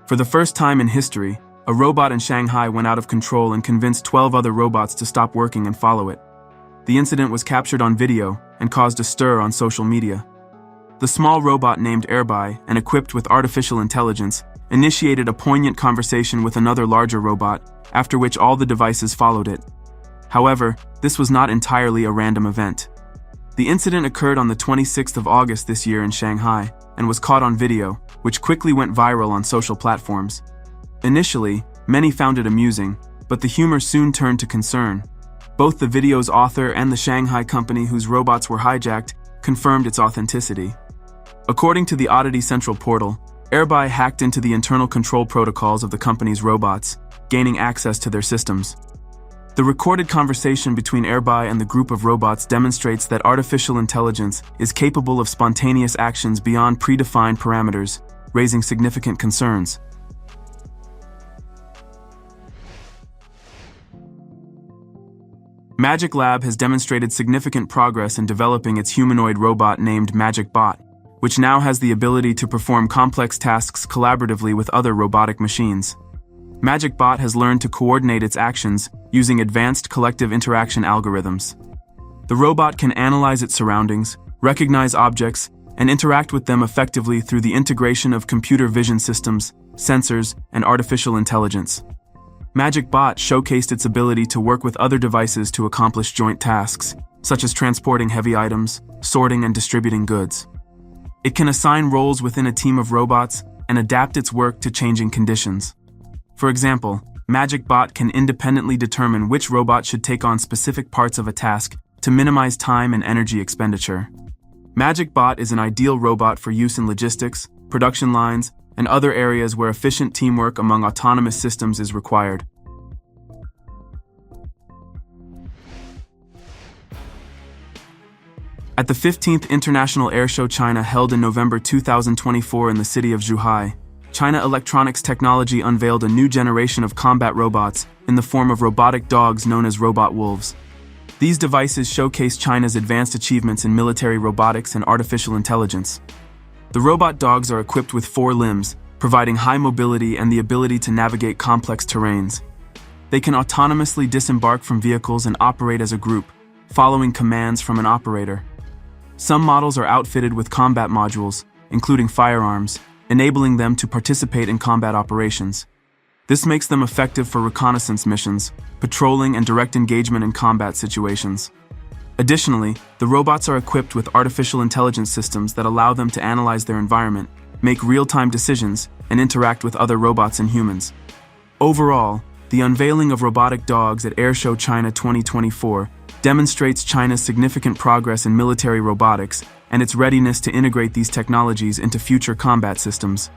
For the first time in history, a robot in Shanghai went out of control and convinced 12 other robots to stop working and follow it. The incident was captured on video and caused a stir on social media. The small robot named Airby and equipped with artificial intelligence initiated a poignant conversation with another larger robot, after which all the devices followed it. However, this was not entirely a random event. The incident occurred on the 26th of August this year in Shanghai and was caught on video, which quickly went viral on social platforms. Initially, many found it amusing, but the humor soon turned to concern. Both the video's author and the Shanghai company whose robots were hijacked confirmed its authenticity. According to the Oddity Central portal, Airby hacked into the internal control protocols of the company's robots, gaining access to their systems. The recorded conversation between Airby and the group of robots demonstrates that artificial intelligence is capable of spontaneous actions beyond predefined parameters, raising significant concerns. Magic Lab has demonstrated significant progress in developing its humanoid robot named Magic Bot, which now has the ability to perform complex tasks collaboratively with other robotic machines. Magic Bot has learned to coordinate its actions using advanced collective interaction algorithms. The robot can analyze its surroundings, recognize objects, and interact with them effectively through the integration of computer vision systems, sensors, and artificial intelligence. Magic Bot showcased its ability to work with other devices to accomplish joint tasks, such as transporting heavy items, sorting and distributing goods. It can assign roles within a team of robots and adapt its work to changing conditions. For example, Magic Bot can independently determine which robot should take on specific parts of a task to minimize time and energy expenditure. Magic Bot is an ideal robot for use in logistics, production lines, and other areas where efficient teamwork among autonomous systems is required. At the 15th International Airshow China held in November 2024 in the city of Shanghai, China Electronics Technology unveiled a new generation of combat robots in the form of robotic dogs known as robot wolves. These devices showcase China's advanced achievements in military robotics and artificial intelligence. The robot dogs are equipped with 4 limbs, providing high mobility and the ability to navigate complex terrains. They can autonomously disembark from vehicles and operate as a group, following commands from an operator. Some models are outfitted with combat modules, including firearms, enabling them to participate in combat operations. This makes them effective for reconnaissance missions, patrolling and direct engagement in combat situations. Additionally, the robots are equipped with artificial intelligence systems that allow them to analyze their environment, make real-time decisions, and interact with other robots and humans. Overall, the unveiling of robotic dogs at Airshow China 2024 demonstrates China's significant progress in military robotics and its readiness to integrate these technologies into future combat systems.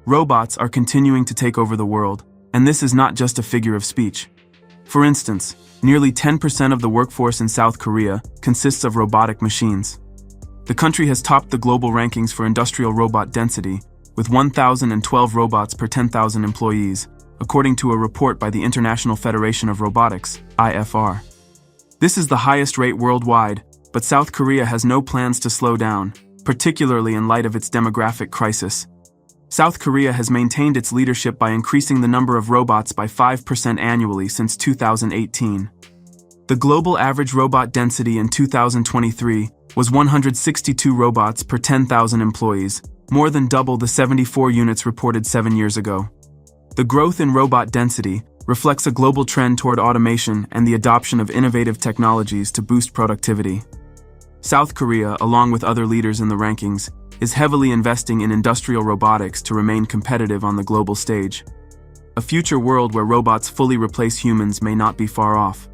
Robots are continuing to take over the world, and this is not just a figure of speech. For instance, nearly 10% of the workforce in South Korea consists of robotic machines. The country has topped the global rankings for industrial robot density, with 1,012 robots per 10,000 employees, according to a report by the International Federation of Robotics, IFR. This is the highest rate worldwide, but South Korea has no plans to slow down, particularly in light of its demographic crisis. South Korea has maintained its leadership by increasing the number of robots by 5% annually since 2018. The global average robot density in 2023 was 162 robots per 10,000 employees, more than double the 74 units reported 7 years ago. The growth in robot density reflects a global trend toward automation and the adoption of innovative technologies to boost productivity. South Korea, along with other leaders in the rankings, is heavily investing in industrial robotics to remain competitive on the global stage. A future world where robots fully replace humans may not be far off.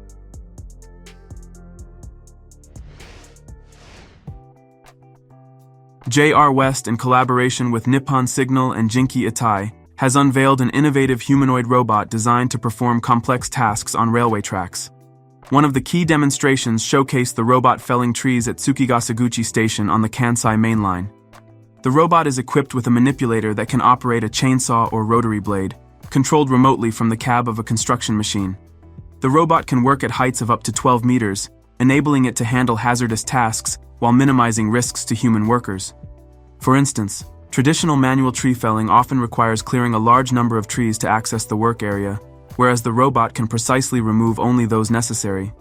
J.R. West, in collaboration with Nippon Signal and Jinki Itai, has unveiled an innovative humanoid robot designed to perform complex tasks on railway tracks. One of the key demonstrations showcased the robot felling trees at Tsukigasaguchi Station on the Kansai Main Line. The robot is equipped with a manipulator that can operate a chainsaw or rotary blade, controlled remotely from the cab of a construction machine. The robot can work at heights of up to 12 meters, enabling it to handle hazardous tasks while minimizing risks to human workers. For instance, traditional manual tree felling often requires clearing a large number of trees to access the work area, whereas the robot can precisely remove only those necessary.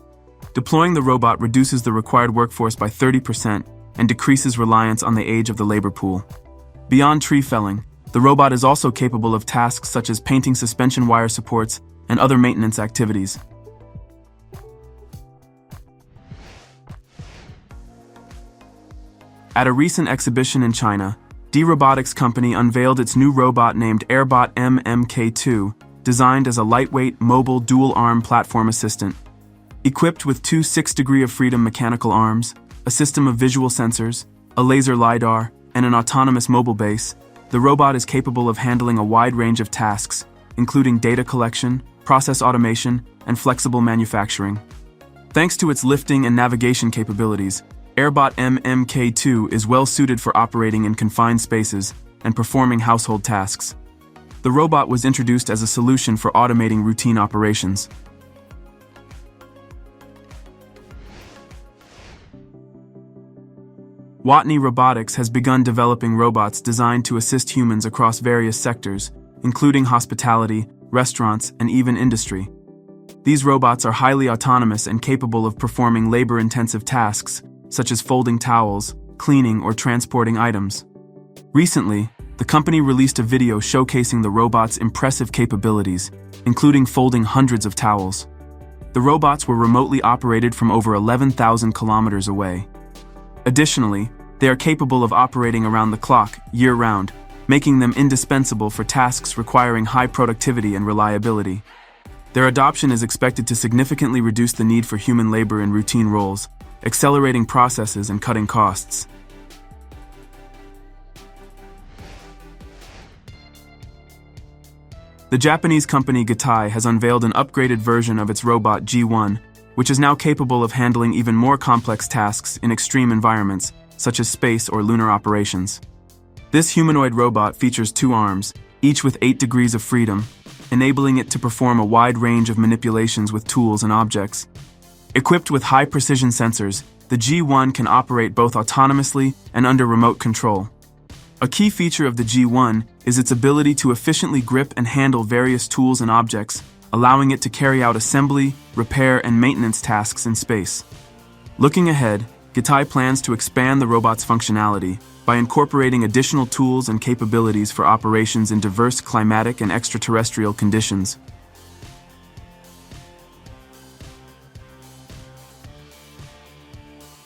Deploying the robot reduces the required workforce by 30% and decreases reliance on the age of the labor pool. Beyond tree felling, the robot is also capable of tasks such as painting suspension wire supports and other maintenance activities. At a recent exhibition in China, D-Robotics company unveiled its new robot named Airbot MMK2, designed as a lightweight, mobile, dual-arm platform assistant. Equipped with two 6-degree of freedom mechanical arms, a system of visual sensors, a laser LiDAR, and an autonomous mobile base, the robot is capable of handling a wide range of tasks, including data collection, process automation, and flexible manufacturing. Thanks to its lifting and navigation capabilities, Airbot MMK2 is well suited for operating in confined spaces and performing household tasks. The robot was introduced as a solution for automating routine operations. Watney Robotics has begun developing robots designed to assist humans across various sectors, including hospitality, restaurants, and even industry. These robots are highly autonomous and capable of performing labor-intensive tasks, such as folding towels, cleaning, or transporting items. Recently, the company released a video showcasing the robot's impressive capabilities, including folding hundreds of towels. The robots were remotely operated from over 11,000 kilometers away. Additionally, they are capable of operating around the clock, year-round, making them indispensable for tasks requiring high productivity and reliability. Their adoption is expected to significantly reduce the need for human labor in routine roles, accelerating processes and cutting costs. The Japanese company Gitai has unveiled an upgraded version of its robot G1, which is now capable of handling even more complex tasks in extreme environments, such as space or lunar operations. This humanoid robot features two arms, each with 8 degrees of freedom, enabling it to perform a wide range of manipulations with tools and objects. Equipped with high-precision sensors, the G1 can operate both autonomously and under remote control. A key feature of the G1 is its ability to efficiently grip and handle various tools and objects, allowing it to carry out assembly, repair, and maintenance tasks in space. Looking ahead, Gitai plans to expand the robot's functionality by incorporating additional tools and capabilities for operations in diverse climatic and extraterrestrial conditions.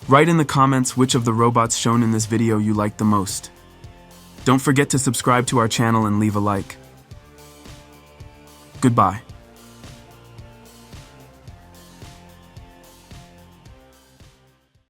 Write in the comments which of the robots shown in this video you like the most. Don't forget to subscribe to our channel and leave a like. Goodbye.